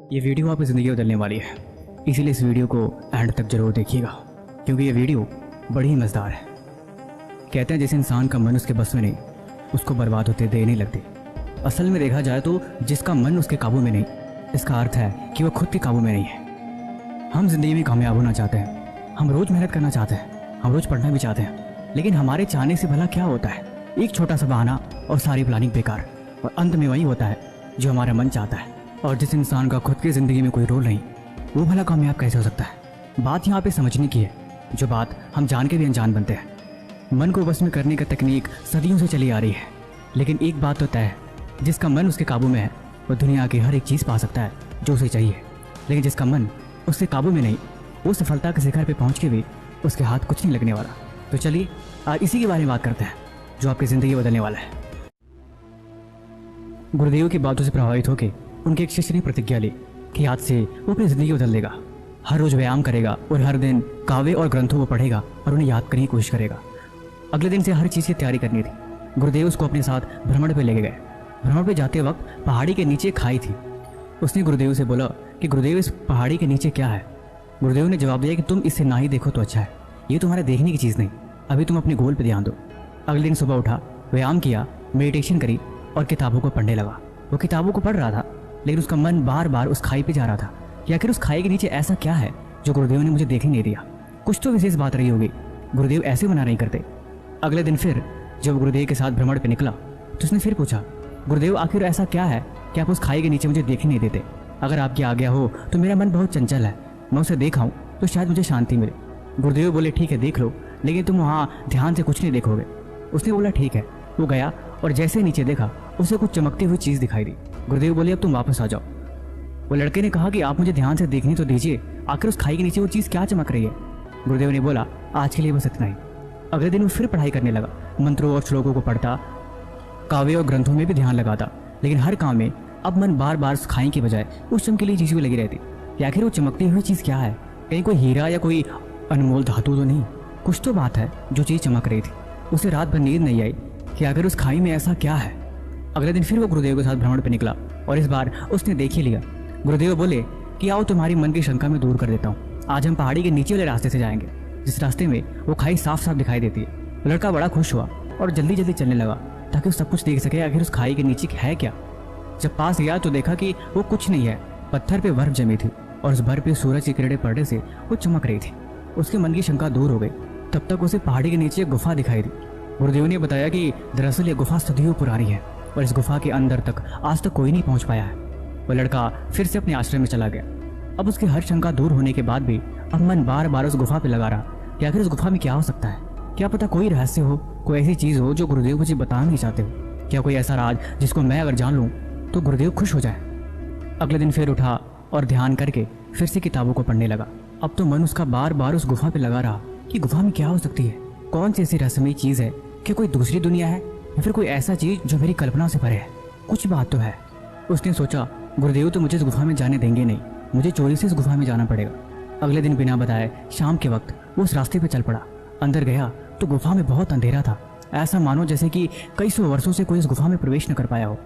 ये वीडियो आपकी ज़िंदगी बदलने वाली है, इसीलिए इस वीडियो को एंड तक जरूर देखिएगा क्योंकि ये वीडियो बड़ी ही मज़ेदार है। कहते हैं जिस इंसान का मन उसके बस में नहीं, उसको बर्बाद होते देर नहीं लगती। असल में देखा जाए तो जिसका मन उसके काबू में नहीं, इसका अर्थ है कि वह खुद के काबू में नहीं है। हम जिंदगी में कामयाब होना चाहते हैं, हम रोज़ मेहनत करना चाहते हैं, हम रोज़ पढ़ना भी चाहते हैं, लेकिन हमारे चाहने से भला क्या होता है? एक छोटा सा बहाना और सारी प्लानिंग बेकार, और अंत में वही होता है जो हमारा मन चाहता है। और जिस इंसान का खुद की ज़िंदगी में कोई रोल नहीं, वो भला कामयाब कैसे हो सकता है? बात यहाँ पे समझने की है, जो बात हम जान के भी अनजान बनते हैं। मन को बस में करने का तकनीक सदियों से चली आ रही है, लेकिन एक बात तो तय है, जिसका मन उसके काबू में है वो दुनिया की हर एक चीज़ पा सकता है जो उसे चाहिए, लेकिन जिसका मन उसके काबू में नहीं, वो सफलता के शिखर पे पहुंच के भी उसके हाथ कुछ नहीं लगने वाला। तो चलिए आज इसी के बारे में बात करते हैं जो आपकी ज़िंदगी बदलने वाला है। गुरुदेव की बातों से प्रभावित होकर उनके एक शिष्य ने प्रतिज्ञा ली कि आज से वो अपनी ज़िंदगी बदल देगा। हर रोज़ व्यायाम करेगा और हर दिन काव्य और ग्रंथों को पढ़ेगा और उन्हें याद करने की कोशिश करेगा। अगले दिन से हर चीज़ की तैयारी करनी थी। गुरुदेव उसको अपने साथ भ्रमण पे लेके गए। भ्रमण पे जाते वक्त पहाड़ी के नीचे खाई थी। उसने गुरुदेव से बोला कि गुरुदेव इस पहाड़ी के नीचे क्या है? गुरुदेव ने जवाब दिया कि तुम इसे ना ही देखो तो अच्छा है, ये तुम्हारे देखने की चीज़ नहीं, अभी तुम अपने गोल पर ध्यान दो। अगले दिन सुबह उठा, व्यायाम किया, मेडिटेशन करी और किताबों को पढ़ने लगा। वो किताबों को पढ़ रहा था, लेकिन उसका मन बार बार उस खाई पे जा रहा था कि आखिर उस खाई के नीचे ऐसा क्या है जो गुरुदेव ने मुझे देखने नहीं दिया। कुछ तो विशेष बात रही होगी, गुरुदेव ऐसे मना नहीं करते। अगले दिन फिर जब गुरुदेव के साथ भ्रमण पे निकला तो उसने फिर पूछा, गुरुदेव आखिर ऐसा क्या है कि आप उस खाई के नीचे मुझे देखने नहीं देते? अगर आपकी आज्ञा हो तो मेरा मन बहुत चंचल है, मैं उसे देखाऊं तो शायद मुझे शांति मिले। गुरुदेव बोले ठीक है देख लो, लेकिन तुम वहाँ ध्यान से कुछ नहीं देखोगे। उसने बोला ठीक है। वो गया और जैसे नीचे देखा उसे कुछ चमकती हुई चीज़ दिखाई दी। गुरुदेव बोले अब तुम वापस आ जाओ। वो लड़के ने कहा कि आप मुझे ध्यान से देखने तो दीजिए, आखिर उस खाई के नीचे वो चीज़ क्या चमक रही है? गुरुदेव ने बोला आज के लिए बस इतना ही। अगले दिन वो फिर पढ़ाई करने लगा, मंत्रों और श्लोकों को पढ़ता, काव्य और ग्रंथों में भी ध्यान लगाता, लेकिन हर काम में अब मन बार बार उस खाई के बजाय उस चमकीली चीज़ में लगी रहती कि आखिर वो चमकती हुई चीज़ क्या है? कहीं कोई हीरा या कोई अनमोल धातु तो नहीं? कुछ तो बात है जो चीज़ चमक रही थी। उसे रात भर नींद नहीं आई कि आखिर उस खाई में ऐसा क्या है। अगले दिन फिर वो गुरुदेव के साथ भ्रमण पर निकला और इस बार उसने देख ही लिया। गुरुदेव बोले कि आओ तुम्हारी मन की शंका में दूर कर देता हूँ, आज हम पहाड़ी के नीचे वाले रास्ते से जाएंगे, जिस रास्ते में वो खाई साफ साफ दिखाई देती है। लड़का बड़ा खुश हुआ और जल्दी जल्दी चलने लगा ताकि वो सब कुछ देख सके आखिर उस खाई के नीचे है क्या। जब पास गया तो देखा कि वो कुछ नहीं है, पत्थर पे बर्फ जमी थी और उस बर्फ पे सूरज की किरणें पड़ने से वो चमक रही थी। उसके मन की शंका दूर हो गई। तब तक उसे पहाड़ी के नीचे एक गुफा दिखाई दी। गुरुदेव ने बताया कि दरअसल ये गुफा सदियों पुरानी है और इस गुफा के अंदर तक आज तक कोई नहीं पहुंच पाया है। वो लड़का फिर से अपने आश्रम में चला गया। अब उसकी हर शंका दूर होने के बाद भी अब मन बार बार उस गुफा पे लगा रहा कि आखिर उस गुफा में क्या हो सकता है। क्या पता कोई रहस्य हो, कोई ऐसी चीज़ हो जो गुरुदेव मुझे बता नहीं चाहते हो। क्या कोई ऐसा राज जिसको मैं अगर जान लूँ तो गुरुदेव खुश हो जाए। अगले दिन फिर उठा और ध्यान करके फिर से किताबों को पढ़ने लगा। अब तो मन उसका बार बार उस गुफा पे लगा रहा कि गुफा में क्या हो सकती है, कौन सी ऐसी रहस्यमयी चीज़ है, कि कोई दूसरी दुनिया है या फिर कोई ऐसा चीज़ जो मेरी कल्पना से परे है। कुछ बात तो है। उसने सोचा गुरुदेव तो मुझे इस गुफा में जाने देंगे नहीं, मुझे चोरी से इस गुफा में जाना पड़ेगा। अगले दिन बिना बताए शाम के वक्त वो उस रास्ते पे चल पड़ा। अंदर गया तो गुफा में बहुत अंधेरा था, ऐसा मानो जैसे कि कई सौ वर्षों से कोई इस गुफा में प्रवेश न कर पाया हो।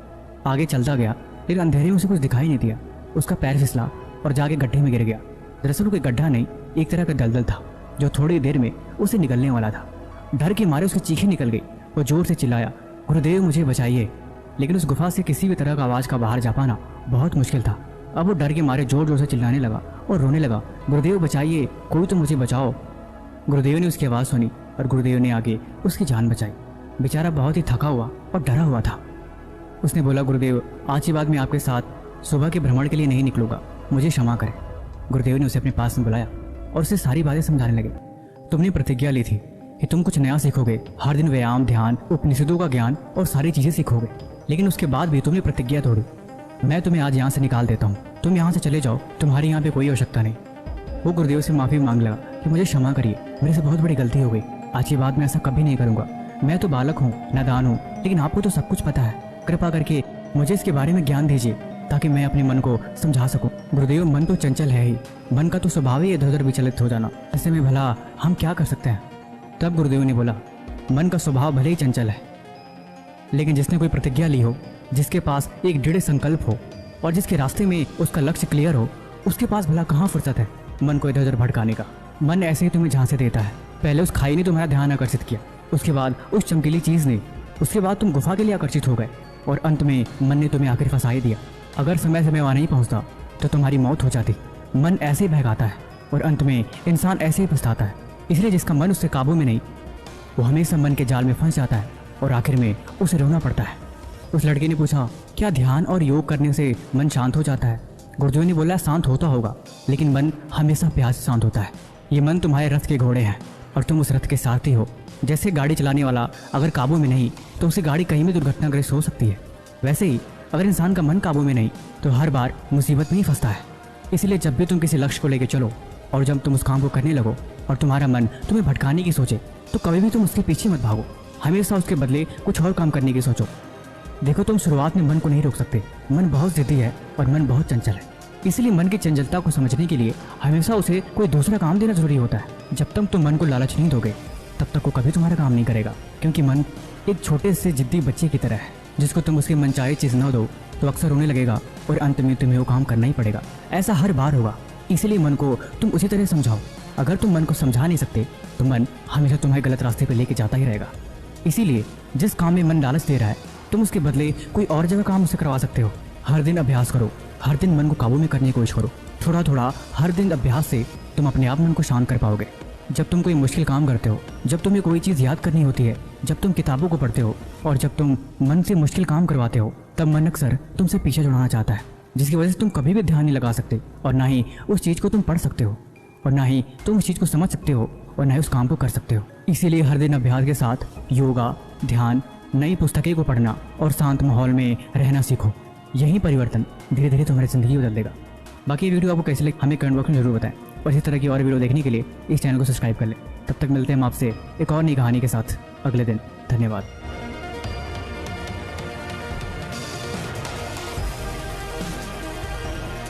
आगे चलता गया लेकिन अंधेरे में उसे कुछ दिखाई नहीं दिया। उसका पैर फिसला और जाके गड्ढे में गिर गया। दरअसल कोई गड्ढा नहीं, एक तरह का दलदल था जो थोड़ी देर में उसे निकलने वाला था। डर के मारे उसकी चीखें निकल गई। वो जोर से चिल्लाया गुरुदेव मुझे बचाइए, लेकिन उस गुफा से किसी भी तरह का आवाज़ का बाहर जा पाना बहुत मुश्किल था। अब वो डर के मारे जोर जोर से चिल्लाने लगा और रोने लगा, गुरुदेव बचाइए, कोई तो मुझे बचाओ। गुरुदेव ने उसकी आवाज़ सुनी और गुरुदेव ने आगे उसकी जान बचाई। बेचारा बहुत ही थका हुआ और डरा हुआ था। उसने बोला गुरुदेव आज के बाद मैं आपके साथ सुबह के भ्रमण के लिए नहीं निकलूंगा, मुझे क्षमा करें। गुरुदेव ने उसे अपने पास में बुलाया और उसे सारी बातें समझाने लगे। तुमने प्रतिज्ञा ली थी कि तुम कुछ नया सीखोगे, हर दिन व्यायाम, ध्यान, उपनिषदों का ज्ञान और सारी चीज़ें सीखोगे, लेकिन उसके बाद भी तुमने प्रतिज्ञा तोड़ी। मैं तुम्हें आज यहाँ से निकाल देता हूँ, तुम यहाँ से चले जाओ, तुम्हारी यहाँ पे कोई आवश्यकता नहीं। वो गुरुदेव से माफ़ी मांग लगा कि मुझे क्षमा करिए, मेरे से बहुत बड़ी गलती हो गई, आज के बाद मैं ऐसा कभी नहीं करूँगा। मैं तो बालक हूँ, नादान हूँ, लेकिन आपको तो सब कुछ पता है, कृपा करके मुझे इसके बारे में ज्ञान दीजिए ताकि मैं अपने मन को समझा सकूं। गुरुदेव मन तो चंचल है ही, मन का तो स्वभाव ही इधर उधर विचलित हो जाना, ऐसे में भला हम क्या कर सकते हैं? तब गुरुदेव ने बोला मन का स्वभाव भले ही चंचल है, लेकिन जिसने कोई प्रतिज्ञा ली हो, जिसके पास एक दृढ़ संकल्प हो, और जिसके रास्ते में उसका लक्ष्य क्लियर हो, उसके पास भला कहाँ फुर्सत है मन को इधर उधर भटकाने का। मन ऐसे ही तुम्हें झांसे देता है। पहले उस खाई ने तुम्हारा ध्यान आकर्षित किया, उसके बाद उस चमकीली चीज़ ने, उसके बाद तुम गुफा के लिए आकर्षित हो गए और अंत में मन ने तुम्हें आखिर फंसा ही दिया। अगर समय समय वहाँ नहीं पहुँचता तो तुम्हारी मौत हो जाती। मन ऐसे ही बहकाता है और अंत में इंसान ऐसे ही पछताता है। इसलिए जिसका मन उससे काबू में नहीं, वो हमेशा मन के जाल में फंस जाता है और आखिर में उसे रोना पड़ता है। उस लड़के ने पूछा, क्या ध्यान और योग करने से मन शांत हो जाता है? गुरुदेव ने बोला, शांत होता होगा, लेकिन मन हमेशा प्यास से शांत होता है। ये मन तुम्हारे रथ के घोड़े हैं और तुम उस रथ के सारथी हो। जैसे गाड़ी चलाने वाला अगर काबू में नहीं तो उसे गाड़ी कहीं भी दुर्घटनाग्रस्त हो सकती है, वैसे ही अगर इंसान का मन काबू में नहीं तो हर बार मुसीबत में ही फंसता है। इसलिए जब भी तुम किसी लक्ष्य को लेकर चलो और जब तुम उस काम को करने लगो और तुम्हारा मन तुम्हें भटकाने की सोचे, तो कभी भी तुम उसके पीछे मत भागो, हमेशा उसके बदले कुछ और काम करने की सोचो। देखो, तुम शुरुआत में मन को नहीं रोक सकते। मन बहुत जिद्दी है और मन बहुत चंचल है। इसलिए मन की चंचलता को समझने के लिए हमेशा उसे कोई दूसरा काम देना जरूरी होता है। जब तक तुम मन को लालच नहीं दोगे तब तक वो कभी तुम्हारा काम नहीं करेगा, क्योंकि मन एक छोटे से जिद्दी बच्चे की तरह है, जिसको तुम उसकी मनचाही चीज़ न दो तो अक्सर रोने लगेगा और अंत में तुम्हें वो काम करना ही पड़ेगा। ऐसा हर बार होगा। इसीलिए मन को तुम उसी तरह समझाओ। अगर तुम मन को समझा नहीं सकते तो मन हमेशा तुम्हें गलत रास्ते पर लेके जाता ही रहेगा। इसीलिए जिस काम में मन लालच दे रहा है, तुम उसके बदले कोई और जगह काम उसे करवा सकते हो। हर दिन अभ्यास करो, हर दिन मन को काबू में करने की कोशिश करो। थोड़ा थोड़ा हर दिन अभ्यास से तुम अपने आप मन को शांत कर पाओगे। जब तुम कोई मुश्किल काम करते हो, जब तुम्हें कोई चीज़ याद करनी होती है, जब तुम किताबों को पढ़ते हो और जब तुम मन से मुश्किल काम करवाते हो, तब मन अक्सर तुमसे पीछे छुड़ाना चाहता है, जिसकी वजह से तुम कभी भी ध्यान नहीं लगा सकते और ना ही उस चीज़ को तुम पढ़ सकते हो और ना ही तुम उस चीज़ को समझ सकते हो और ना ही उस काम को कर सकते हो। इसीलिए हर दिन अभ्यास के साथ योगा, ध्यान, नई पुस्तकें को पढ़ना और शांत माहौल में रहना सीखो। यही परिवर्तन धीरे धीरे तुम्हारी ज़िंदगी बदल देगा। बाकी ये वीडियो आपको कैसे लगी हमें कमेंट बॉक्स में जरूर बताएं और इस तरह की और वीडियो देखने के लिए इस चैनल को सब्सक्राइब कर लें। तब तक मिलते हैं हम आपसे एक और नई कहानी के साथ अगले दिन। धन्यवाद।